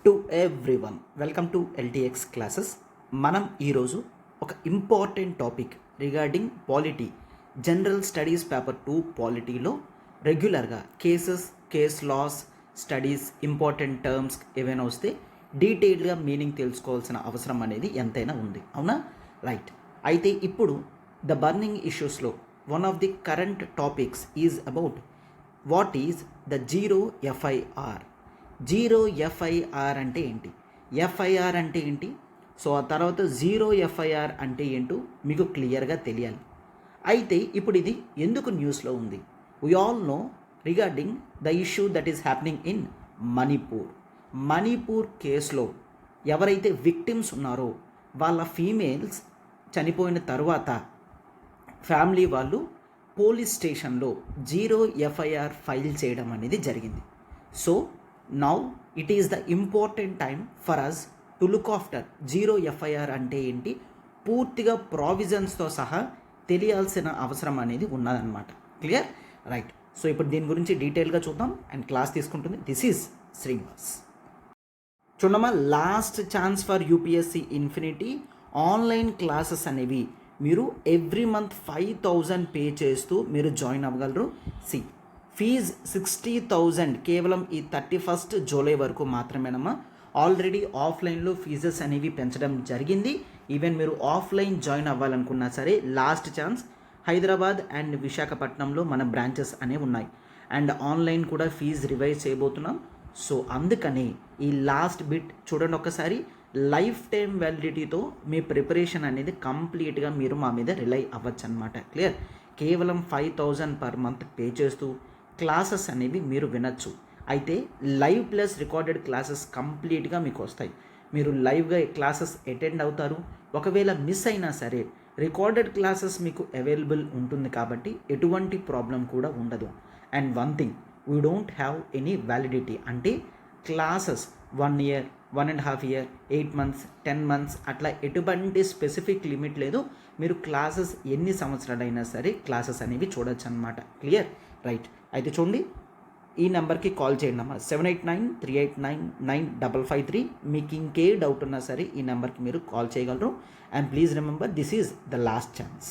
To everyone welcome to LTX classes. మనం ఈరోజు ఒక important topic regarding polity general studies paper 2 పాలిటీలో రెగ్యులర్గా case laws studies important terms ఏవైనా వస్తే డీటెయిల్డ్గా మీనింగ్ తెలుసుకోవాల్సిన అవసరం అనేది ఎంతైనా ఉంది, అవునా? రైట్. అయితే ఇప్పుడు ద బర్నింగ్ ఇష్యూస్లో one of the current topics is about what is the zero FIR. Zero FIR అంటే ఏంటి, ఎఫ్ఐఆర్ అంటే ఏంటి, సో ఆ తర్వాత జీరో ఎఫ్ఐఆర్ అంటే ఏంటో మీకు క్లియర్గా తెలియాలి. అయితే ఇప్పుడు ఇది ఎందుకు న్యూస్లో ఉంది? We all know regarding the issue that is happening in Manipur కేసులో ఎవరైతే విక్టిమ్స్ ఉన్నారో వాళ్ళ ఫీమేల్స్ చనిపోయిన తర్వాత ఫ్యామిలీ వాళ్ళు పోలీస్ స్టేషన్లో జీరో ఎఫ్ఐఆర్ ఫైల్ చేయడం అనేది జరిగింది. So now it is the important time for us to look after zero FIR అంటే ఏంటి, పూర్తిగా ప్రావిజన్స్తో సహా తెలియాల్సిన అవసరం అనేది ఉన్నదన్నమాట. క్లియర్? రైట్. సో ఇప్పుడు దీని గురించి డీటెయిల్గా చూద్దాం అండ్ క్లాస్ తీసుకుంటుంది దిస్ ఈజ్ శ్రీనివాస్. చూడమ్మా, last chance for UPSC infinity online classes అనేవి మీరు ఎవ్రీ మంత్ 5,000 పే చేస్తూ మీరు జాయిన్ అవ్వగలరు. ఫీజ్ 60,000 కేవలం ఈ 31 జూలై వరకు మాత్రమేనమ్మా. ఆల్రెడీ ఆఫ్లైన్లో ఫీజెస్ అనేవి పెంచడం జరిగింది. ఈవెన్ మీరు ఆఫ్లైన్ జాయిన్ అవ్వాలనుకున్నా సరే లాస్ట్ ఛాన్స్. హైదరాబాద్ అండ్ విశాఖపట్నంలో మన బ్రాంచెస్ అనేవి ఉన్నాయి అండ్ ఆన్లైన్ కూడా ఫీజు రివైజ్ చేయబోతున్నాం. సో అందుకని ఈ లాస్ట్ బిట్ చూడండి ఒకసారి. లైఫ్ టైం వ్యాలిడిటీతో మీ ప్రిపరేషన్ అనేది కంప్లీట్గా మీరు మా మీద రిలై అవ్వచ్చు అనమాట. క్లియర్? కేవలం 5,000 పర్ మంత్ పే చేస్తూ క్లాసెస్ అనేవి మీరు వినొచ్చు. అయితే లైవ్ ప్లస్ రికార్డెడ్ క్లాసెస్ కంప్లీట్గా మీకు వస్తాయి. మీరు లైవ్గా క్లాసెస్ అటెండ్ అవుతారు. ఒకవేళ మిస్ అయినా సరే రికార్డెడ్ క్లాసెస్ మీకు అవైలబుల్ ఉంటుంది కాబట్టి ఎటువంటి ప్రాబ్లం కూడా ఉండదు. And one thing, we don't have any validity, అంటే classes 1 year, 1.5 year, 8 months, 10 months అట్లా ఎటువంటి స్పెసిఫిక్ లిమిట్ లేదు. మీరు క్లాసెస్ ఎన్ని సంవత్సరాలైనా సరే క్లాసెస్ అనేవి చూడొచ్చు అనమాట. క్లియర్? రైట్. అయితే చూడండి, ఈ నెంబర్కి కాల్ చేయండి అమ్మా, 7893899553. మీకు ఇంకే డౌట్ ఉన్నా సరే ఈ నెంబర్కి మీరు కాల్ చేయగలరు. And please remember this is the last chance.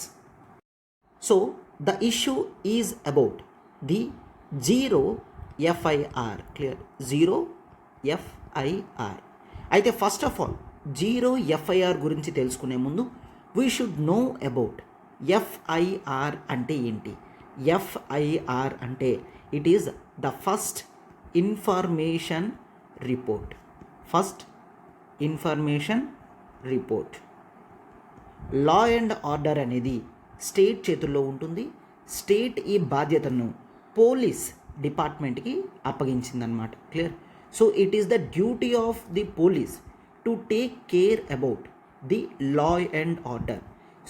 So the issue is about the zero FIR. Clear? Zero FIR. అయితే first of all zero FIR గురించి తెలుసుకునే ముందు we should know about FIR అంటే ఏంటి. ఎఫ్ఐఆర్ అంటే it is the first information report. First information report. Law and order అనేది state చేతుల్లో ఉంటుంది. స్టేట్ ఈ బాధ్యతను పోలీస్ డిపార్ట్మెంట్కి అప్పగించిందనమాట. Clear? So it is the duty of the police to take care about the law and order.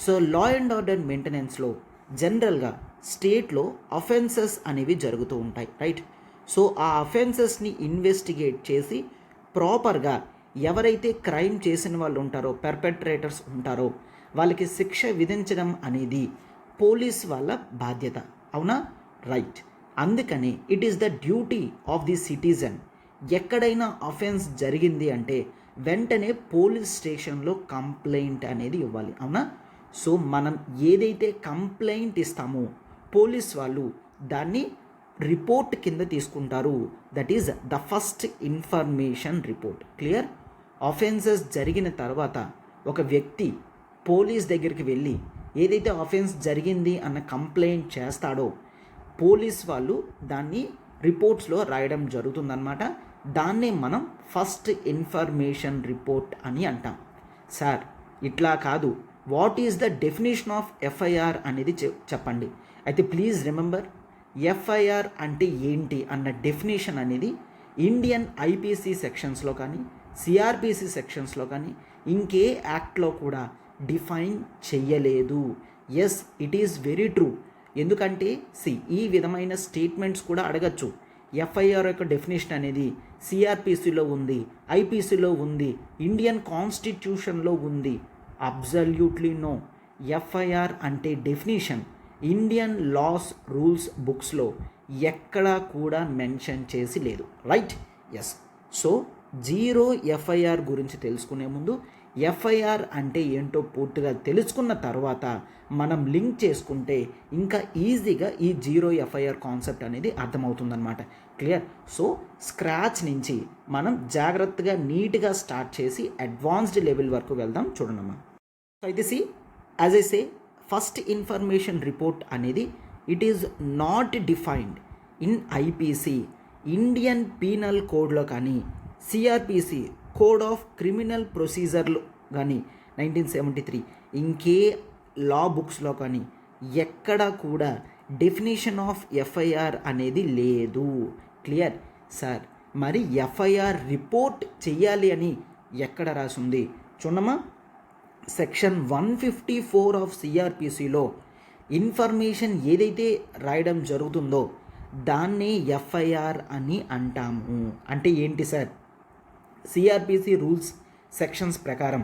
So law and order మెయింటెనెన్స్లో జనరల్గా స్టేట్లో అఫెన్సెస్ అనేవి జరుగుతూ ఉంటాయి. రైట్? సో ఆ అఫెన్సెస్ని ఇన్వెస్టిగేట్ చేసి ప్రాపర్గా ఎవరైతే క్రైమ్ చేసిన వాళ్ళు ఉంటారో, పెర్పెట్రేటర్స్ ఉంటారో, వాళ్ళకి శిక్ష విధించడం అనేది పోలీస్ వాళ్ళ బాధ్యత. అవునా? రైట్. అందుకని it is the duty of the citizen. ఎక్కడైనా అఫెన్స్ జరిగింది అంటే వెంటనే పోలీస్ స్టేషన్లో కంప్లైంట్ అనేది ఇవ్వాలి. అవునా? సో మనం ఏదైతే కంప్లైంట్ ఇస్తామో పోలీస్ వాళ్ళు దాన్ని రిపోర్ట్ కింద తీసుకుంటారు. That is the first information report. Clear? Offences జరిగిన తర్వాత ఒక వ్యక్తి పోలీస్ దగ్గరికి వెళ్ళి ఏదైతే అఫెన్స్ జరిగింది అన్న కంప్లైంట్ చేస్తాడో పోలీస్ వాళ్ళు దాన్ని రిపోర్ట్స్లో రాయడం జరుగుతుందన్నమాట. దాన్నే మనం ఫస్ట్ ఇన్ఫర్మేషన్ రిపోర్ట్ అని అంటాం. సార్ ఇట్లా కాదు, what is the definition of FIR అనేది చెప్పండి. అయితే ప్లీజ్ రిమెంబర్, ఎఫ్ఐఆర్ అంటే ఏంటి అన్న డెఫినేషన్ అనేది ఇండియన్ ఐపీసీ సెక్షన్స్లో కానీ సిఆర్పిసి సెక్షన్స్లో కానీ ఇంకే యాక్ట్లో కూడా డిఫైన్ చెయ్యలేదు. Yes, it is very true. ఎందుకంటే ఈ విధమైన స్టేట్మెంట్స్ కూడా అడగచ్చు. ఎఫ్ఐఆర్ యొక్క డెఫినేషన్ అనేది సిఆర్పిసిలో ఉంది, ఐపీసీలో ఉంది, ఇండియన్ కాన్స్టిట్యూషన్లో ఉంది. Absolutely no. ఎఫ్ఐఆర్ అంటే డెఫినేషన్ ఇండియన్ లాస్ రూల్స్ బుక్స్లో ఎక్కడా కూడా మెన్షన్ చేసి లేదు. Right? Yes. So zero FIR గురించి తెలుసుకునే ముందు ఎఫ్ఐఆర్ అంటే ఏంటో పూర్తిగా తెలుసుకున్న తర్వాత మనం లింక్ చేసుకుంటే ఇంకా ఈజీగా ఈ జీరో ఎఫ్ఐఆర్ కాన్సెప్ట్ అనేది అర్థమవుతుందన్నమాట. క్లియర్? సో స్క్రాచ్ నుంచి మనం జాగ్రత్తగా నీట్గా స్టార్ట్ చేసి అడ్వాన్స్డ్ లెవెల్ వరకు వెళ్దాం. చూడండమ్మా. సో అయితే see as I say first information report అనేది it is not defined in IPC, Indian penal కోడ్లో కానీ, సిఆర్పిసి కోడ్ ఆఫ్ క్రిమినల్ ప్రొసీజర్లు కానీ 1973 ఇంకే లా బుక్స్లో కానీ ఎక్కడా కూడా డెఫినేషన్ ఆఫ్ ఎఫ్ఐఆర్ అనేది లేదు. Clear sir? మరి ఎఫ్ఐఆర్ రిపోర్ట్ చెయ్యాలి అని ఎక్కడ రాసింది చూడమ్మా. సెక్షన్ 154 ఆఫ్ సిఆర్పిసిలో ఇన్ఫర్మేషన్ ఏదైతే రాయడం జరుగుతుందో దాన్నే ఎఫ్ఐఆర్ అని అంటాము. అంటే ఏంటి సార్? సిఆర్పిసి రూల్స్ సెక్షన్స్ ప్రకారం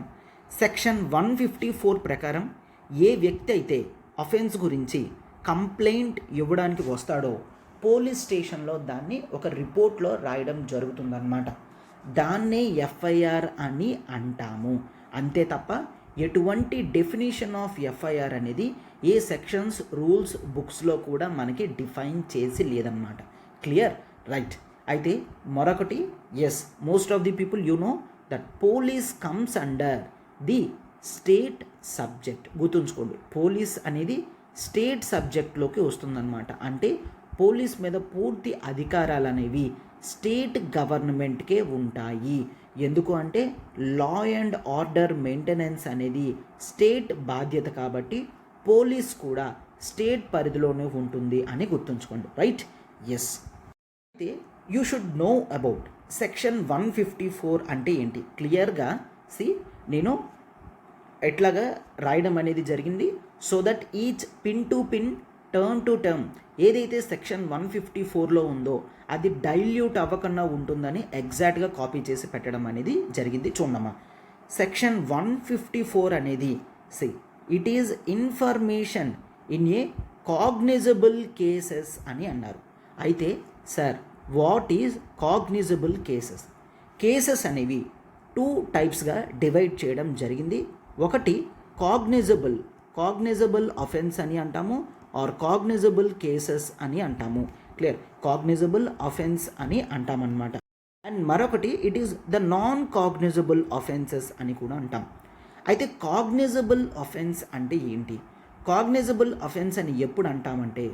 సెక్షన్ 154 ప్రకారం ఏ వ్యక్తి అయితే అఫెన్స్ గురించి కంప్లైంట్ ఇవ్వడానికి వస్తాడో పోలీస్ స్టేషన్లో దాన్ని ఒక రిపోర్ట్లో రాయడం జరుగుతుందన్నమాట. దాన్నే ఎఫ్ఐఆర్ అని అంటాము. అంతే తప్ప ఎటువంటి డెఫినేషన్ ఆఫ్ ఎఫ్ఐఆర్ అనేది ఏ సెక్షన్స్ రూల్స్ బుక్స్లో కూడా మనకి డిఫైన్ చేసి లేదన్నమాట. క్లియర్? రైట్. అయితే మరొకటి, as most of the people you know that police comes under the state subject. గుర్తుంచుకోండి, పోలీస్ అనేది స్టేట్ సబ్జెక్ట్లోకి వస్తుందన్నమాట. అంటే పోలీస్ మీద పూర్తి అధికారాలు అనేవి స్టేట్ గవర్నమెంట్కే ఉంటాయి. ఎందుకు అంటే లా అండ్ ఆర్డర్ మెయింటెనెన్స్ అనేది స్టేట్ బాధ్యత కాబట్టి పోలీస్ కూడా స్టేట్ పరిధిలోనే ఉంటుంది అని గుర్తుంచుకోండి. రైట్? ఎస్. అయితే you should know about section 154 అంటే ఏంటి క్లియర్గా. నేను ఎట్లాగా రాయడం అనేది జరిగింది so that each pin to pin, term two term ఏదైతే సెక్షన్ 154లో ఉందో అది డైల్యూట్ అవ్వకుండా ఉంటుందని ఎగ్జాక్ట్గా కాపీ చేసి పెట్టడం అనేది జరిగింది. చూడమ్మా, సెక్షన్ 154 అనేది it is information in a cognisable cases అని అన్నారు. అయితే sir what is cognisable cases? Cases అనేవి 2 టైప్స్గా డివైడ్ చేయడం జరిగింది. ఒకటి కాగ్నిజబుల్ అఫెన్స్ అని అంటాము, ఆర్ కాగ్నిజబుల్ కేసెస్ అని అంటాము. క్లియర్? కాగ్నిజబుల్ అఫెన్స్ అని అంటామన్నమాట. అండ్ మరొకటి it is the non cognisable offences అని కూడా అంటాం. అయితే కాగ్నిజబుల్ అఫెన్స్ అంటే ఏంటి? కాగ్నిజబుల్ అఫెన్స్ అని ఎప్పుడు అంటామంటే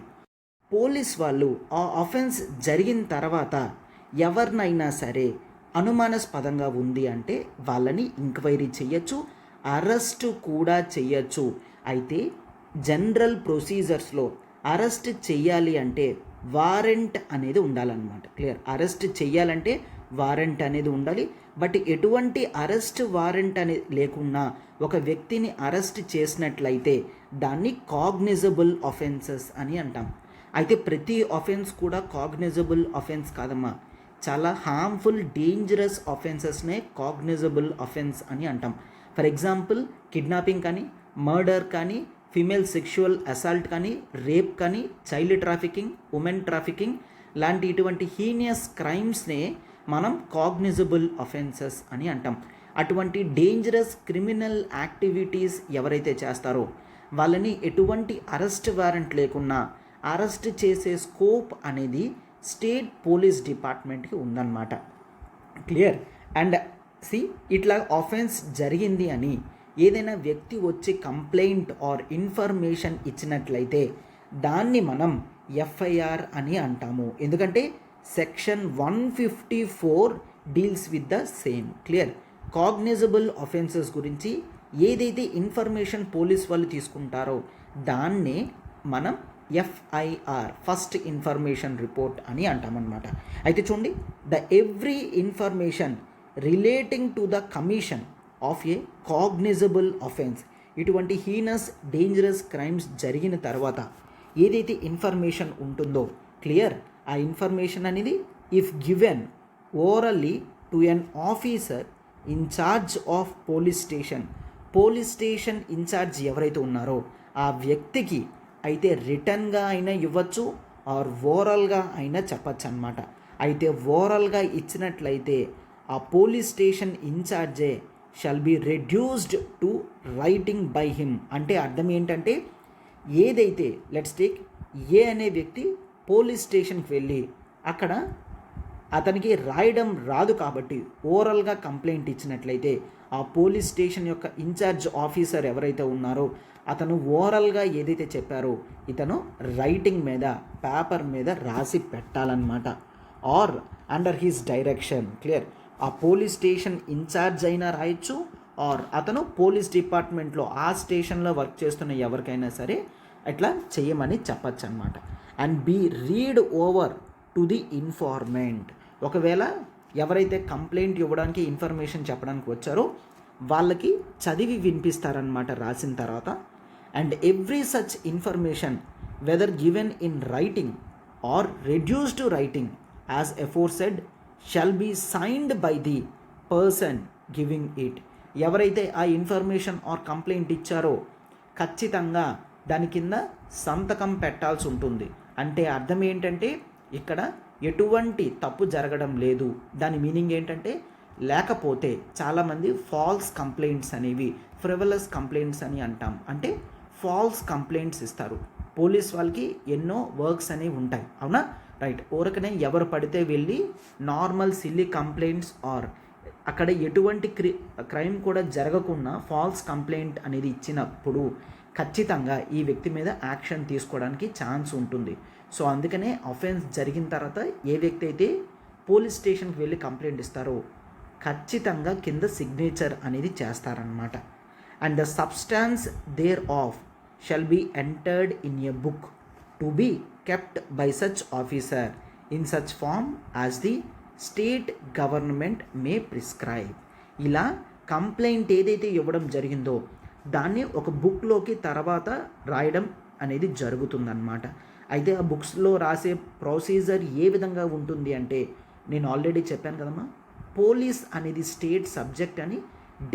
పోలీస్ వాళ్ళు ఆ అఫెన్స్ జరిగిన తర్వాత ఎవరినైనా సరే అనుమానాస్పదంగా ఉంది అంటే వాళ్ళని ఎంక్వైరీ చేయొచ్చు, అరెస్ట్ కూడా చేయొచ్చు. అయితే జనరల్ ప్రొసీజర్స్లో అరెస్ట్ చేయాలి అంటే వారెంట్ అనేది ఉండాలన్నమాట. క్లియర్? అరెస్ట్ చేయాలంటే వారెంట్ అనేది ఉండాలి. బట్ ఎటువంటి అరెస్ట్ వారెంట్ అనేది లేకుండా ఒక వ్యక్తిని అరెస్ట్ చేసినట్లయితే దాన్ని కాగ్నిజబుల్ అఫెన్సెస్ అని అంటాం. అయితే ప్రతి అఫెన్స్ కూడా కాగ్నిజబుల్ అఫెన్స్ కాదమ్మా. చాలా హార్మ్ఫుల్ డేంజరస్ అఫెన్సెస్నే కాగ్నిజబుల్ అఫెన్స్ అని అంటాం. ఫర్ ఎగ్జాంపుల్ కిడ్నాపింగ్ కానీ, మర్డర్ కానీ, ఫీమేల్ సెక్షువల్ అసాల్ట్ కానీ, రేప్ కానీ, చైల్డ్ ట్రాఫికింగ్, ఉమెన్ ట్రాఫికింగ్ లాంటి ఇటువంటి హీనియస్ క్రైమ్స్నే మనం కాగ్నిజబుల్ అఫెన్సెస్ అని అంటాం. అటువంటి డేంజరస్ క్రిమినల్ యాక్టివిటీస్ ఎవరైతే చేస్తారో వాళ్ళని ఎటువంటి అరెస్ట్ వారెంట్ లేకున్నా అరెస్ట్ చేసే స్కోప్ అనేది స్టేట్ పోలీస్ డిపార్ట్మెంట్కి ఉందన్నమాట. క్లియర్? అండ్ ఇట్లా ఆఫెన్స్ జరిగింది అని ఏదైనా వ్యక్తి వచ్చి కంప్లైంట్ ఆర్ ఇన్ఫర్మేషన్ ఇచ్చినట్లయితే దాన్ని మనం ఎఫ్ఐఆర్ అని అంటాము. ఎందుకంటే section 154 deals with the same. Clear? Cognisable offences గురించి ఏదైతే ఇన్ఫర్మేషన్ పోలీస్ వాళ్ళు తీసుకుంటారో దాన్నే మనం ఎఫ్ఐఆర్, ఫస్ట్ ఇన్ఫర్మేషన్ రిపోర్ట్ అని అంటామన్నమాట. అయితే చూడండి, the every information relating to the commission of a cognizable offence, ఇటువంటి హీనస్ డేంజరస్ క్రైమ్స్ జరిగిన తర్వాత ఏదైతే ఇన్ఫర్మేషన్ ఉంటుందో క్లియర్, ఆ ఇన్ఫర్మేషన్ అనేది if given orally to an officer in charge of police station in charge ఎవరైతే ఉన్నారో ఆ వ్యక్తికి అయితే రిటర్న్గా అయినా ఇవ్వచ్చు ఆర్ ఓరల్గా అయినా చెప్పచ్చు అనమాట. అయితే ఓరల్గా ఇచ్చినట్లయితే ఆ పోలీస్ స్టేషన్ ఇన్ఛార్జే shall be reduced to writing by him. అంటే అర్థం ఏంటంటే, ఏదైతే లెట్స్ టేక్ ఏ అనే వ్యక్తి పోలీస్ స్టేషన్కి వెళ్ళి అక్కడ అతనికి రాయడం రాదు కాబట్టి ఓరల్గా కంప్లైంట్ ఇచ్చినట్లయితే ఆ పోలీస్ స్టేషన్ యొక్క ఇన్ఛార్జ్ ఆఫీసర్ ఎవరైతే ఉన్నారో అతను ఓరల్గా ఏదైతే చెప్పారో ఇతను రైటింగ్ మీద పేపర్ మీద రాసి పెట్టాలన్నమాట. Or under his direction. Clear. ఆ పోలీస్ స్టేషన్ ఇన్ఛార్జ్ అయినా రాయొచ్చు, ఆర్ అతను పోలీస్ డిపార్ట్మెంట్లో ఆ స్టేషన్లో వర్క్ చేస్తున్న ఎవరికైనా సరే అట్లా చేయమని చెప్పచ్చు అనమాట. And be read over to the informant. ఒకవేళ ఎవరైతే కంప్లైంట్ ఇవ్వడానికి ఇన్ఫర్మేషన్ చెప్పడానికి వచ్చారో వాళ్ళకి చదివి వినిపిస్తారనమాట రాసిన తర్వాత. And every such information whether given in writing or reduce to writing as aforesaid shall be signed by the person giving it. ఎవరైతే ఆ ఇన్ఫర్మేషన్ ఆర్ కంప్లైంట్ ఇచ్చారో ఖచ్చితంగా దాని కింద సంతకం పెట్టాల్సి ఉంటుంది. అంటే అర్థం ఏంటంటే ఇక్కడ ఎటువంటి తప్పు జరగడం లేదు. దాని మీనింగ్ ఏంటంటే, లేకపోతే చాలామంది ఫాల్స్ కంప్లైంట్స్ అనేవి ఫ్రివలస్ కంప్లైంట్స్ అని అంటాం. అంటే ఫాల్స్ కంప్లైంట్స్ ఇస్తారు. పోలీస్ వాళ్ళకి ఎన్నో వర్క్స్ అనేవి ఉంటాయి, అవునా? రైట్. ఊరకనే ఎవరు పడితే వెళ్ళి నార్మల్ సిల్లీ కంప్లైంట్స్ ఆర్ అక్కడ ఎటువంటి క్రైమ్ కూడా జరగకుండా ఫాల్స్ కంప్లైంట్ అనేది ఇచ్చినప్పుడు ఖచ్చితంగా ఈ వ్యక్తి మీద యాక్షన్ తీసుకోవడానికి ఛాన్స్ ఉంటుంది. సో అందుకనే అఫెన్స్ జరిగిన తర్వాత ఏ వ్యక్తి అయితే పోలీస్ స్టేషన్కి వెళ్ళి కంప్లైంట్ ఇస్తారో ఖచ్చితంగా కింద సిగ్నేచర్ అనేది చేస్తారనమాట. And the substance thereof shall be entered in a book to be kept by such officer in such form as the state government may prescribe. ఇలా కంప్లైంట్ ఏదైతే ఇవ్వడం జరిగిందో దాన్ని ఒక బుక్లోకి తర్వాత రాయడం అనేది జరుగుతుందన్నమాట. అయితే ఆ బుక్స్లో రాసే ప్రొసీజర్ ఏ విధంగా ఉంటుంది అంటే, నేను ఆల్రెడీ చెప్పాను కదమ్మా, పోలీస్ అనేది స్టేట్ సబ్జెక్ట్ అని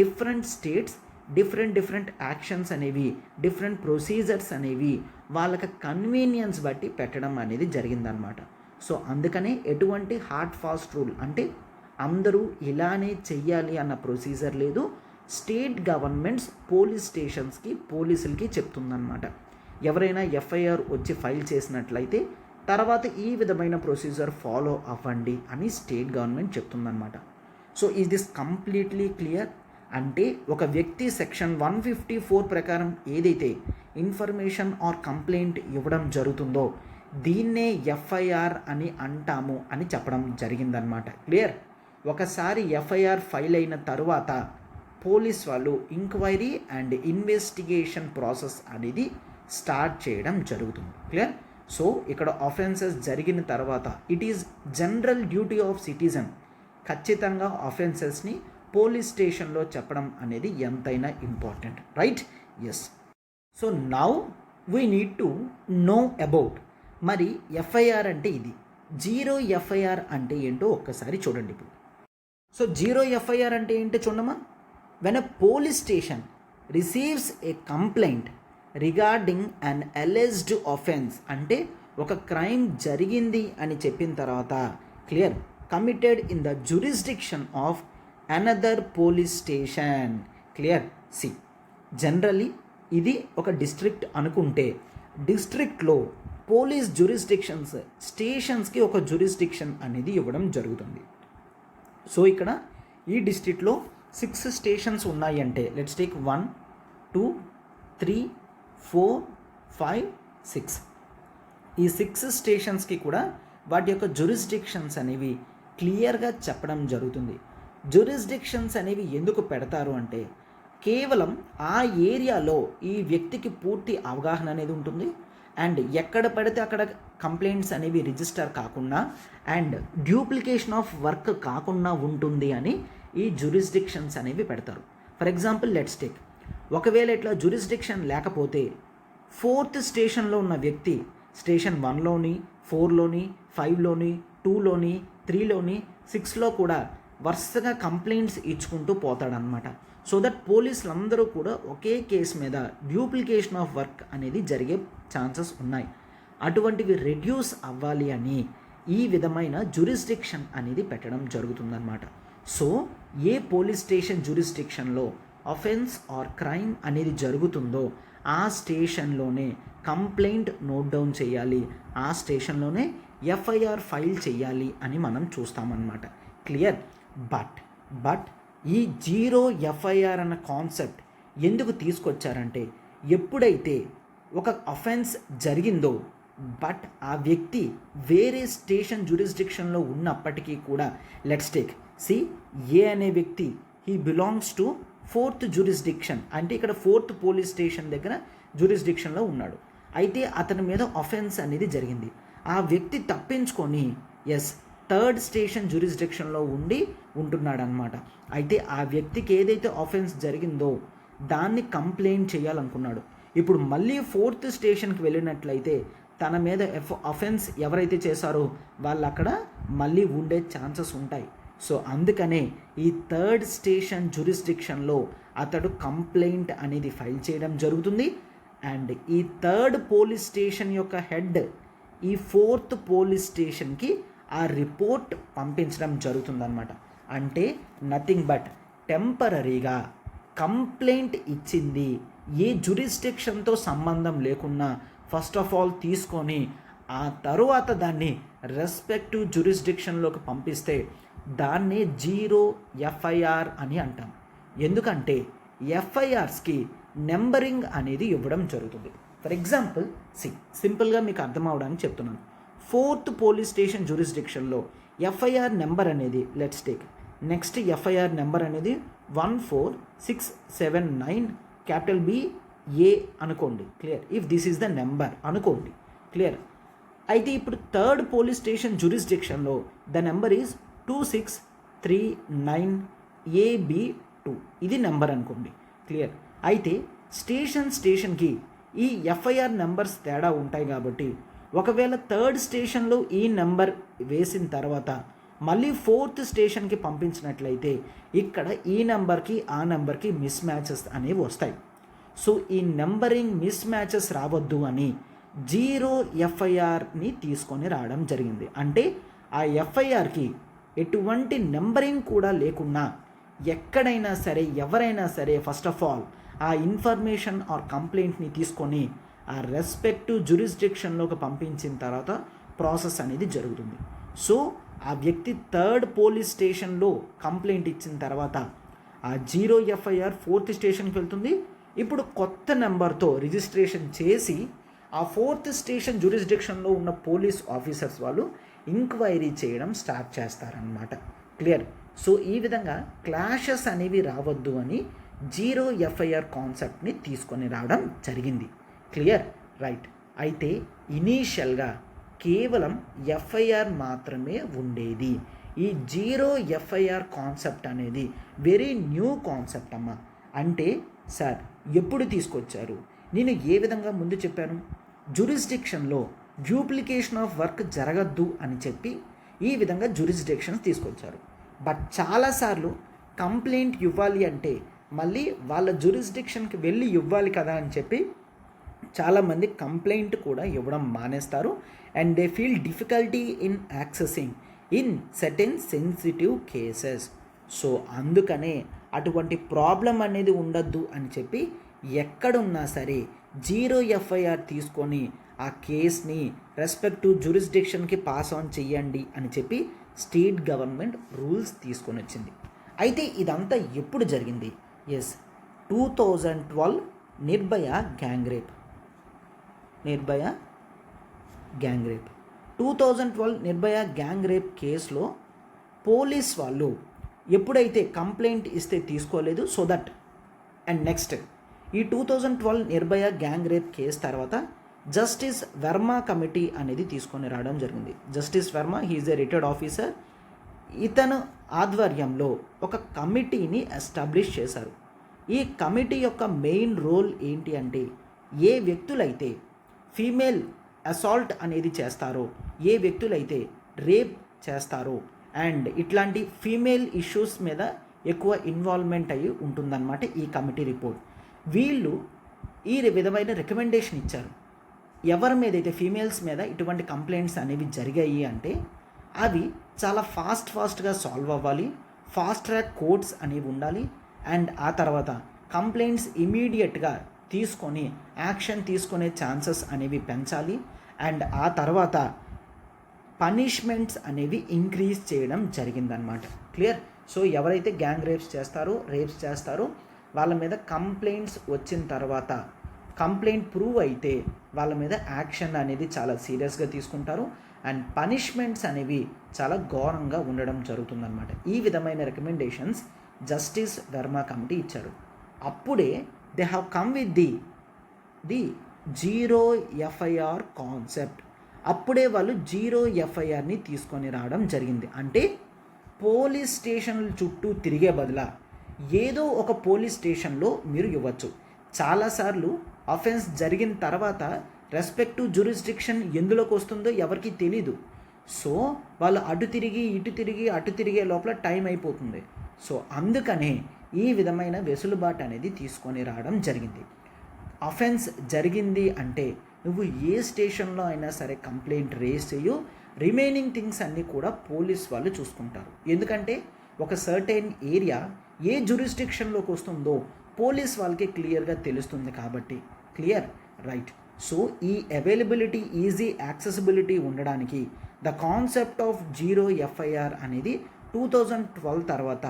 డిఫరెంట్ స్టేట్స్ డిఫరెంట్ యాక్షన్స్ అనేవి డిఫరెంట్ ప్రొసీజర్స్ అనేవి వాళ్ళకి కన్వీనియన్స్ బట్టి పెట్టడం అనేది జరిగిందనమాట. సో అందుకనే ఎటువంటి హార్డ్ ఫాస్ట్ రూల్ అంటే అందరూ ఇలానే చెయ్యాలి అన్న ప్రొసీజర్ లేదు. స్టేట్ గవర్నమెంట్స్ పోలీస్ స్టేషన్స్కి పోలీసులకి చెప్తుందన్నమాట. ఎవరైనా ఎఫ్ఐఆర్ వచ్చి ఫైల్ చేసినట్లయితే తర్వాత ఈ విధమైన ప్రొసీజర్ ఫాలో అవ్వండి అని స్టేట్ గవర్నమెంట్ చెప్తుందన్నమాట. So is this completely clear? అంటే ఒక వ్యక్తి సెక్షన్ 154 ప్రకారం ఏదైతే ఇన్ఫర్మేషన్ ఆర్ కంప్లైంట్ ఇవ్వడం జరుగుతుందో దీన్నే ఎఫ్ఐఆర్ అని అంటాము అని చెప్పడం జరిగిందనమాట. క్లియర్? ఒకసారి ఎఫ్ఐఆర్ ఫైల్ అయిన తరువాత పోలీస్ వాళ్ళు ఎంక్వైరీ అండ్ ఇన్వెస్టిగేషన్ ప్రాసెస్ అనేది స్టార్ట్ చేయడం జరుగుతుంది. క్లియర్? సో ఇక్కడ ఆఫెన్సెస్ జరిగిన తర్వాత it is general duty of citizen ఖచ్చితంగా ఆఫెన్సెస్ని పోలీస్ స్టేషన్లో చెప్పడం అనేది ఎంతైనా important. Right? Yes. So now we need to know about మరి ఎఫ్ఐఆర్ అంటే ఇది, జీరో ఎఫ్ఐఆర్ అంటే ఏంటో ఒక్కసారి చూడండి ఇప్పుడు. సో జీరో ఎఫ్ఐఆర్ అంటే ఏంటో చూడమ్మా. When a police station receives a complaint regarding an alleged offence అంటే ఒక క్రైమ్ జరిగింది అని చెప్పిన తర్వాత clear committed in the jurisdiction of another police station. Clear? See generally ఇది ఒక డిస్ట్రిక్ట్ అనుకుంటే డిస్ట్రిక్ట్లో పోలీస్ జ్యూరిస్డిక్షన్స్ స్టేషన్స్కి ఒక జ్యూరిస్డిక్షన్ అనేది ఇవ్వడం జరుగుతుంది. సో ఇక్కడ ఈ డిస్ట్రిక్ట్లో 6 స్టేషన్స్ ఉన్నాయి అంటే లెట్స్ టేక్ 1, 2, 3, 4, 5, 6. ఈ 6 స్టేషన్స్కి కూడా వాటి యొక్క జ్యూరిస్డిక్షన్స్ అనేవి క్లియర్గా చెప్పడం జరుగుతుంది. జ్యూరిస్డిక్షన్స్ అనేవి ఎందుకు పెడతారు అంటే కేవలం ఆ ఏరియాలో ఈ వ్యక్తికి పూర్తి అవగాహన అనేది ఉంటుంది అండ్ ఎక్కడ పడితే అక్కడ కంప్లైంట్స్ అనేవి రిజిస్టర్ కాకుండా అండ్ డ్యూప్లికేషన్ ఆఫ్ వర్క్ కాకుండా ఉంటుంది అని ఈ జ్యూరిస్డిక్షన్స్ అనేవి పెడతారు. ఫర్ ఎగ్జాంపుల్ లెట్స్ టేక్, ఒకవేళ ఇట్లా జ్యూరిస్డిక్షన్ లేకపోతే 4th స్టేషన్లో ఉన్న వ్యక్తి స్టేషన్ 1లోని 4లోని 5లోని 2లోని 3లోని 6లో కూడా వరుసగా కంప్లైంట్స్ ఇచ్చుకుంటూ పోతాడనమాట. సో దట్ పోలీసులు అందరూ కూడా ఒకే కేసు మీద డ్యూప్లికేషన్ ఆఫ్ వర్క్ అనేది జరిగే ఛాన్సెస్ ఉన్నాయి. అటువంటివి రెడ్యూస్ అవ్వాలి అని ఈ విధమైన జ్యూరిస్డిక్షన్ అనేది పెట్టడం జరుగుతుందన్నమాట. సో ఏ పోలీస్ స్టేషన్ జ్యూరిస్డిక్షన్లో అఫెన్స్ ఆర్ క్రైమ్ అనేది జరుగుతుందో ఆ స్టేషన్లోనే కంప్లైంట్ నోట్ డౌన్ చేయాలి, ఆ స్టేషన్లోనే ఎఫ్ఐఆర్ ఫైల్ చేయాలి అని మనం చూస్తామన్నమాట. క్లియర్? బట్ ఈ జీరో ఎఫ్ఐఆర్ అన్న కాన్సెప్ట్ ఎందుకు తీసుకొచ్చారంటే, ఎప్పుడైతే ఒక అఫెన్స్ జరిగిందో బట్ ఆ వ్యక్తి వేరే స్టేషన్ జ్యూరిస్డిక్షన్లో ఉన్నప్పటికీ కూడా, లెట్స్ టేక్ సి ఏ అనే వ్యక్తి he belongs to 4th jurisdiction, అంటే ఇక్కడ 4th పోలీస్ స్టేషన్ దగ్గర జ్యూరిస్డిక్షన్లో ఉన్నాడు. అయితే అతని మీద అఫెన్స్ అనేది జరిగింది. ఆ వ్యక్తి తప్పించుకొని 3rd స్టేషన్ జ్యూరిస్డిక్షన్లో ఉంటున్నాడు అనమాట. అయితే ఆ వ్యక్తికి ఏదైతే అఫెన్స్ జరిగిందో దాన్ని కంప్లైంట్ చేయాలనుకున్నాడు. ఇప్పుడు మళ్ళీ 4th స్టేషన్కి వెళ్ళినట్లయితే తన మీద అఫెన్స్ ఎవరైతే చేశారో వాళ్ళు అక్కడ మళ్ళీ ఉండే ఛాన్సెస్ ఉంటాయి. సో అందుకనే ఈ 3rd స్టేషన్ జ్యూరిస్డిక్షన్లో అతడు కంప్లైంట్ అనేది ఫైల్ చేయడం జరుగుతుంది. అండ్ ఈ 3rd పోలీస్ స్టేషన్ యొక్క హెడ్ ఈ 4th పోలీస్ స్టేషన్కి ఆ రిపోర్ట్ పంపించడం జరుగుతుందన్నమాట. అంటే నథింగ్ బట్ టెంపరరీగా కంప్లైంట్ ఇచ్చింది ఏ జ్యూరిస్డిక్షన్తో సంబంధం లేకున్నా ఫస్ట్ ఆఫ్ ఆల్ తీసుకొని ఆ తరువాత దాన్ని రెస్పెక్టివ్ జ్యూరిస్డిక్షన్లోకి పంపిస్తే దాన్నే జీరో ఎఫ్ఐఆర్ అని అంటాం. ఎందుకంటే ఎఫ్ఐఆర్స్కి నెంబరింగ్ అనేది ఇవ్వడం జరుగుతుంది. ఫర్ ఎగ్జాంపుల్ సింపుల్గా మీకు అర్థం అవడానికి చెప్తున్నాను. 4th పోలీస్ స్టేషన్ జ్యూరిస్డిక్షన్లో ఎఫ్ఐఆర్ నెంబర్ అనేది let's take next FIR number అనేది 14679 క్యాపిటల్ BA అనుకోండి. Clear? If this is the number అనుకోండి. క్లియర్? అయితే ఇప్పుడు 3rd పోలీస్ స్టేషన్ జ్యూరిస్డిక్షన్లో ద నెంబర్ ఈజ్ 2639AB2 ఇది నెంబర్ అనుకోండి. క్లియర్? అయితే స్టేషన్కి ఈ ఎఫ్ఐఆర్ నెంబర్స్ తేడా ఉంటాయి కాబట్టి ఒకవేళ 3rd స్టేషన్లో ఈ నెంబర్ వేసిన తర్వాత మళ్ళీ 4th స్టేషన్కి పంపించినట్లయితే ఇక్కడ ఈ నెంబర్కి ఆ నెంబర్కి మిస్ మ్యాచెస్ అనేవి వస్తాయి. సో ఈ నెంబరింగ్ మిస్ మ్యాచెస్ రావద్దు అని జీరో ఎఫ్ఐఆర్ని తీసుకొని రావడం జరిగింది. అంటే ఆ ఎఫ్ఐఆర్కి ఎటువంటి నెంబరింగ్ కూడా లేకున్నా ఎక్కడైనా సరే ఎవరైనా సరే ఫస్ట్ ఆఫ్ ఆల్ ఆ ఇన్ఫర్మేషన్ ఆర్ కంప్లైంట్ని తీసుకొని ఆ రెస్పెక్టివ్ జ్యూరిస్డిక్షన్లోకి పంపించిన తర్వాత ప్రాసెస్ అనేది జరుగుతుంది. సో ఆ వ్యక్తి 3rd పోలీస్ స్టేషన్లో కంప్లైంట్ ఇచ్చిన తర్వాత ఆ జీరో ఎఫ్ఐఆర్ 4th స్టేషన్కి వెళ్తుంది. ఇప్పుడు కొత్త నెంబర్తో రిజిస్ట్రేషన్ చేసి ఆ 4th స్టేషన్ జ్యూరిస్డిక్షన్లో ఉన్న పోలీస్ ఆఫీసర్స్ వాళ్ళు ఎంక్వైరీ చేయడం స్టార్ట్ చేస్తారనమాట. క్లియర్? సో ఈ విధంగా క్లాషెస్ అనేవి రావద్దు అని జీరో ఎఫ్ఐఆర్ కాన్సెప్ట్ని తీసుకొని రావడం జరిగింది. క్లియర్? రైట్. అయితే ఇనీషియల్గా కేవలం ఎఫ్ఐఆర్ మాత్రమే ఉండేది. ఈ జీరో ఎఫ్ఐఆర్ కాన్సెప్ట్ అనేది వెరీ న్యూ కాన్సెప్ట్ అమ్మా. అంటే సార్ ఎప్పుడు తీసుకొచ్చారు? నేను ఏ విధంగా ముందు చెప్పాను, జ్యూరిస్డిక్షన్లో డ్యూప్లికేషన్ ఆఫ్ వర్క్ జరగద్దు అని చెప్పి ఈ విధంగా జ్యూరిస్డిక్షన్స్ తీసుకొచ్చారు. బట్ చాలాసార్లు కంప్లైంట్ ఇవ్వాలి అంటే మళ్ళీ వాళ్ళ జ్యూరిస్డిక్షన్కి వెళ్ళి ఇవ్వాలి కదా అని చెప్పి చాలామంది కంప్లైంట్ కూడా ఇవ్వడం మానేస్తారు. And they feel difficulty in accessing in certain sensitive cases. So అందుకనే అటువంటి ప్రాబ్లం అనేది ఉండద్దు అని చెప్పి ఎక్కడున్నా సరే జీరో ఎఫ్ఐఆర్ తీసుకొని ఆ కేస్ని రెస్పెక్టివ్ జ్యూరిస్డిక్షన్కి పాస్ ఆన్ చెయ్యండి అని చెప్పి స్టేట్ గవర్నమెంట్ రూల్స్ తీసుకొని వచ్చింది. అయితే ఇదంతా ఎప్పుడు జరిగింది? 2012 Nirbhaya gang rape. 2012 Nirbhaya gang rape కేసులో పోలీస్ వాళ్ళు ఎప్పుడైతే కంప్లైంట్ ఇస్తే తీసుకోలేదు. సో దట్ అండ్ నెక్స్ట్ ఈ 2012 నిర్భయ గ్యాంగ్ రేప్ కేసు తర్వాత జస్టిస్ వర్మ కమిటీ అనేది తీసుకొని రావడం జరిగింది. Justice Verma he is a retired officer. ఇతను ఆధ్వర్యంలో ఒక కమిటీని ఎస్టాబ్లిష్ చేశారు. ఈ కమిటీ యొక్క మెయిన్ రోల్ ఏంటి అంటే ఏ వ్యక్తులైతే ఫీమేల్ అసాల్ట్ అనేది చేస్తారో, ఏ వ్యక్తులైతే రేప్ చేస్తారో అండ్ ఇట్లాంటి ఫీమేల్ ఇష్యూస్ మీద ఎక్కువ ఇన్వాల్వ్మెంట్ అయ్యి ఉంటుందన్నమాట ఈ కమిటీ రిపోర్ట్. వీళ్ళు ఈ విధమైన రికమెండేషన్ ఇచ్చారు. ఎవరి మీద అయితే ఫీమేల్స్ మీద ఇటువంటి కంప్లైంట్స్ అనేవి జరిగాయి అంటే అవి చాలా ఫాస్ట్గా సాల్వ్ అవ్వాలి. ఫాస్ట్ ట్రాక్ కోర్ట్స్ అనేవి ఉండాలి. అండ్ ఆ తర్వాత కంప్లైంట్స్ ఇమీడియట్గా తీసుకొని యాక్షన్ తీసుకునే ఛాన్సెస్ అనేవి పెంచాలి. అండ్ ఆ తర్వాత పనిష్మెంట్స్ అనేవి ఇంక్రీజ్ చేయడం జరిగిందనమాట. క్లియర్. సో ఎవరైతే గ్యాంగ్ రేప్స్ చేస్తారో వాళ్ళ మీద కంప్లైంట్స్ వచ్చిన తర్వాత కంప్లైంట్ ప్రూవ్ అయితే వాళ్ళ మీద యాక్షన్ అనేది చాలా సీరియస్గా తీసుకుంటారు. అండ్ పనిష్మెంట్స్ అనేవి చాలా ఘోరంగా ఉండడం జరుగుతుందన్నమాట. ఈ విధమైన రికమెండేషన్స్ జస్టిస్ వర్మ కమిటీ ఇచ్చారు. అప్పుడే they have come with the zero FIR concept. అప్పుడే వాళ్ళు జీరో ఎఫ్ఐఆర్ని తీసుకొని రావడం జరిగింది. అంటే పోలీస్ స్టేషన్ల చుట్టూ తిరిగే బదులా ఏదో ఒక పోలీస్ స్టేషన్లో మీరు ఇవ్వచ్చు. చాలాసార్లు అఫెన్స్ జరిగిన తర్వాత రెస్పెక్టివ్ జ్యూరిస్డిక్షన్ ఎందులోకి వస్తుందో ఎవరికి తెలీదు. సో వాళ్ళు అటు తిరిగే లోపల టైం అయిపోతుంది. సో అందుకనే ఈ విధమైన వెసులుబాటు అనేది తీసుకొని రావడం జరిగింది. అఫెన్స్ జరిగింది అంటే నువ్వు ఏ స్టేషన్లో అయినా సరే కంప్లైంట్ రేస్ చేయు, రిమైనింగ్ థింగ్స్ అన్నీ కూడా పోలీస్ వాళ్ళు చూసుకుంటారు. ఎందుకంటే ఒక సర్టెన్ ఏరియా ఏ జ్యూరిస్డిక్షన్లోకి వస్తుందో పోలీస్ వాళ్ళకి క్లియర్గా తెలుస్తుంది కాబట్టి. Clear, right. సో ఈ అవైలబిలిటీ, ఈజీ యాక్సెసిబిలిటీ ఉండడానికి the concept of zero FIR అనేది 2012 తర్వాత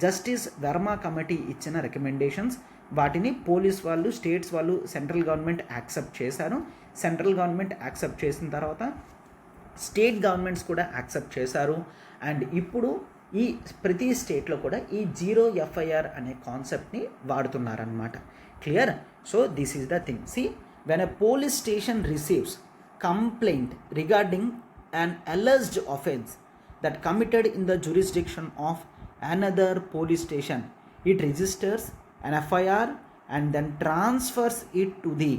జస్టిస్ వర్మ కమిటీ ఇచ్చిన రికమెండేషన్స్. వాటిని పోలీస్ వాళ్ళు, స్టేట్స్ వాళ్ళు, సెంట్రల్ గవర్నమెంట్ యాక్సెప్ట్ చేశారు. సెంట్రల్ గవర్నమెంట్ యాక్సెప్ట్ చేసిన తర్వాత స్టేట్ గవర్నమెంట్స్ కూడా యాక్సెప్ట్ చేశారు. అండ్ ఇప్పుడు ఈ ప్రతి స్టేట్లో కూడా ఈ జీరో ఎఫ్ఐఆర్ అనే కాన్సెప్ట్ని వాడుతున్నారనమాట. Clear. So this is the thing. See, when a police station receives complaint regarding an alleged offense that committed in the jurisdiction of another police station, it registers an FIR and then transfers it to the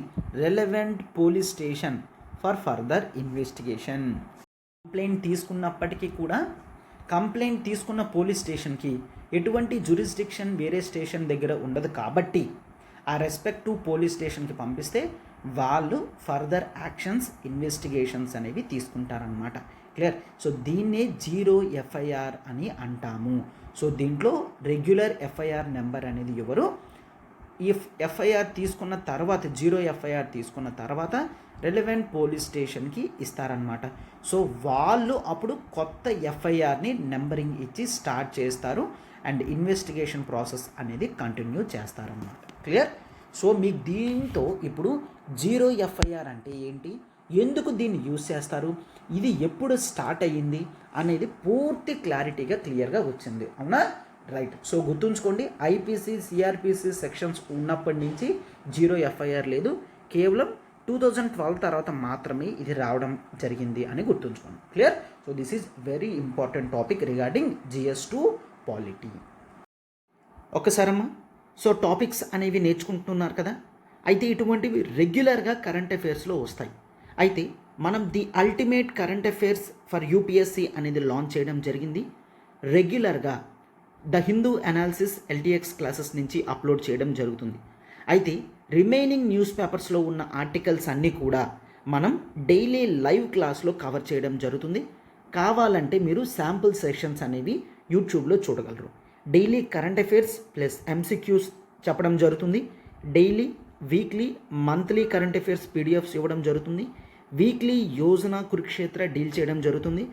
relevant police station for further investigation. Complaint తీసుకున్నప్పటికీ కూడా complaint తీసుకున్న police స్టేషన్కి ఎటువంటి jurisdiction వేరే station దగ్గర ఉండదు కాబట్టి ఆ రెస్పెక్టివ్ పోలీస్ స్టేషన్కి పంపిస్తే వాళ్ళు ఫర్దర్ యాక్షన్స్, ఇన్వెస్టిగేషన్స్ అనేవి తీసుకుంటారనమాట. క్లియర్. సో దీన్నే జీరో ఎఫ్ఐఆర్ అని అంటాము. సో దీంట్లో రెగ్యులర్ ఎఫ్ఐఆర్ నెంబర్ అనేది ఎవరు ఎఫ్ఐఆర్ తీసుకున్న తర్వాత, జీరో ఎఫ్ఐఆర్ తీసుకున్న తర్వాత రెలవెంట్ పోలీస్ స్టేషన్కి ఇస్తారనమాట. సో వాళ్ళు అప్పుడు కొత్త ఎఫ్ఐఆర్ని నెంబరింగ్ ఇచ్చి స్టార్ట్ చేస్తారు అండ్ ఇన్వెస్టిగేషన్ ప్రాసెస్ అనేది కంటిన్యూ చేస్తారన్నమాట. క్లియర్. సో మీకు దీంతో ఇప్పుడు జీరో ఎఫ్ఐఆర్ అంటే ఏంటి, ఎందుకు దీన్ని యూజ్ చేస్తారు, ఇది ఎప్పుడు స్టార్ట్ అయ్యింది అనేది పూర్తి క్లారిటీగా క్లియర్గా వచ్చింది. అవునా? రైట్. సో గుర్తుంచుకోండి, ఐపీసీ, సిఆర్పిసి సెక్షన్స్ ఉన్నప్పటి నుంచి జీరో ఎఫ్ఐఆర్ లేదు. కేవలం 2012 తర్వాత మాత్రమే ఇది రావడం జరిగింది అని గుర్తుంచుకోండి. Clear. So this is very important topic regarding GS2 polity. ఒకసారమ్మా, సో టాపిక్స్ అనేవి నేర్చుకుంటున్నారు కదా. అయితే ఇటువంటివి రెగ్యులర్గా కరెంట్ అఫైర్స్లో వస్తాయి. అయితే మనం the ultimate current affairs for UPSC అనేది లాంచ్ చేయడం జరిగింది. రెగ్యులర్గా the Hindu analysis LTX classes నుంచి అప్లోడ్ చేయడం జరుగుతుంది. అయితే రిమైనింగ్ న్యూస్ పేపర్స్లో ఉన్న ఆర్టికల్స్ అన్నీ కూడా మనం డైలీ లైవ్ క్లాస్లో కవర్ చేయడం జరుగుతుంది. కావాలంటే మీరు శాంపుల్ సెషన్స్ అనేవి యూట్యూబ్లో చూడగలరు. Daily current affairs plus MCQs చెప్పడం జరుగుతుంది. Daily, weekly, monthly current affairs PDFs ఇవ్వడం జరుగుతుంది. వీక్లీ యోజన, కురుక్షేత్ర డీల్ చేయడం జరుగుతుంది.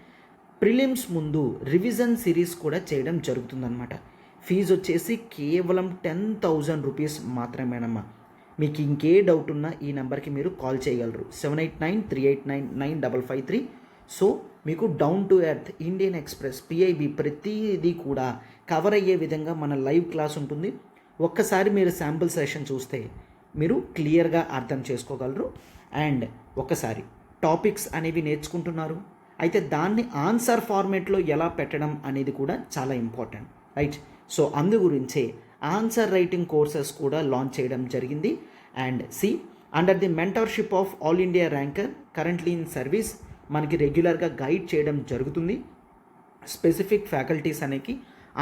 ప్రిలిమ్స్ ముందు రివిజన్ సిరీస్ కూడా చేయడం జరుగుతుందన్నమాట. ఫీజు వచ్చేసి కేవలం 10,000 రూపీస్ మాత్రమేనమ్మా. మీకు ఇంకే డౌట్ ఉన్నా ఈ నెంబర్కి మీరు కాల్ చేయగలరు, 7893899553. సో మీకు down to earth, Indian express, PIB ప్రతిదీ కూడా కవర్ అయ్యే విధంగా మన లైవ్ క్లాస్ ఉంటుంది. ఒక్కసారి మీరు శాంపుల్ సెషన్ చూస్తే మీరు క్లియర్గా అర్థం చేసుకోగలరు. అండ్ ఒక్కసారి టాపిక్స్ అనేవి నేర్చుకుంటున్నారు, అయితే దాన్ని ఆన్సర్ ఫార్మేట్లో ఎలా పెట్టడం అనేది కూడా చాలా ఇంపార్టెంట్. రైట్. సో అందు గురించే ఆన్సర్ రైటింగ్ కోర్సెస్ కూడా లాంచ్ చేయడం జరిగింది. And under the mentorship of all India ranker currently in service మనకి రెగ్యులర్గా గైడ్ చేయడం జరుగుతుంది. స్పెసిఫిక్ ఫ్యాకల్టీస్ అనేవి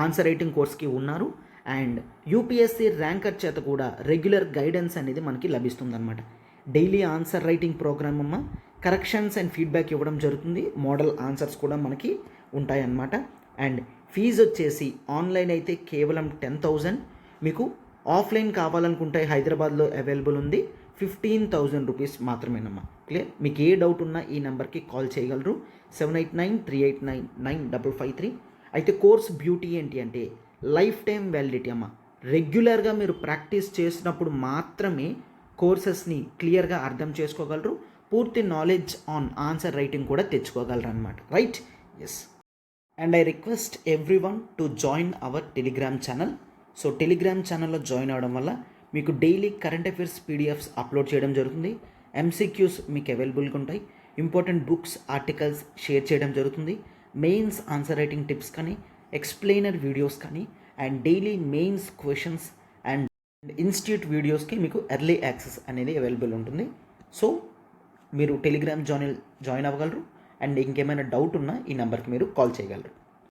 ఆన్సర్ రైటింగ్ కోర్స్కి ఉన్నారు. అండ్ యూపీఎస్సీ ర్యాంకర్ చేత కూడా రెగ్యులర్ గైడెన్స్ అనేది మనకి లభిస్తుందన్నమాట. డైలీ ఆన్సర్ రైటింగ్ ప్రోగ్రామ్ అమ్మ, కరెక్షన్స్ అండ్ ఫీడ్బ్యాక్ ఇవ్వడం జరుగుతుంది. మోడల్ ఆన్సర్స్ కూడా మనకి ఉంటాయన్నమాట. అండ్ ఫీజు వచ్చేసి ఆన్లైన్ అయితే కేవలం 10,000, మీకు ఆఫ్లైన్ కావాలనుకుంటే హైదరాబాద్లో అవైలబుల్ ఉంది 15,000 రూపీస్ మాత్రమేనమ్మా. క్లియర్? మీకు ఏ డౌట్ ఉన్నా ఈ నెంబర్కి కాల్ చేయగలరు 7893899553. అయితే కోర్స్ బ్యూటీ ఏంటి అంటే లైఫ్ టైం వ్యాలిడిటీ అమ్మ. రెగ్యులర్గా మీరు ప్రాక్టీస్ చేసినప్పుడు మాత్రమే కోర్సెస్ని క్లియర్గా అర్థం చేసుకోగలరు, పూర్తి నాలెడ్జ్ ఆన్ ఆన్సర్ రైటింగ్ కూడా తెచ్చుకోగలరు అనమాట. Right? Yes. And I request every one to join our Telegram channel. So Telegram ఛానల్లో జాయిన్ అవ్వడం వల్ల మీకు daily current affairs PDFs upload చేయడం జరుగుతుంది, ఎంసీక్యూస్ మీకు అవైలబుల్గా ఉంటాయి, ఇంపార్టెంట్ బుక్స్ ఆర్టికల్స్ షేర్ చేయడం జరుగుతుంది, మెయిన్స్ ఆన్సర్ రైటింగ్ టిప్స్ కానీ, ఎక్స్ప్లెయినర్ వీడియోస్ కానీ, and daily mains questions and institute వీడియోస్కి మీకు ఎర్లీ యాక్సెస్ అనేది అవైలబుల్ ఉంటుంది. సో మీరు టెలిగ్రామ్ జాయిన్ అవ్వగలరు. అండ్ ఇంకేమైనా డౌట్ ఉన్నా ఈ నెంబర్కి మీరు కాల్ చేయగలరు.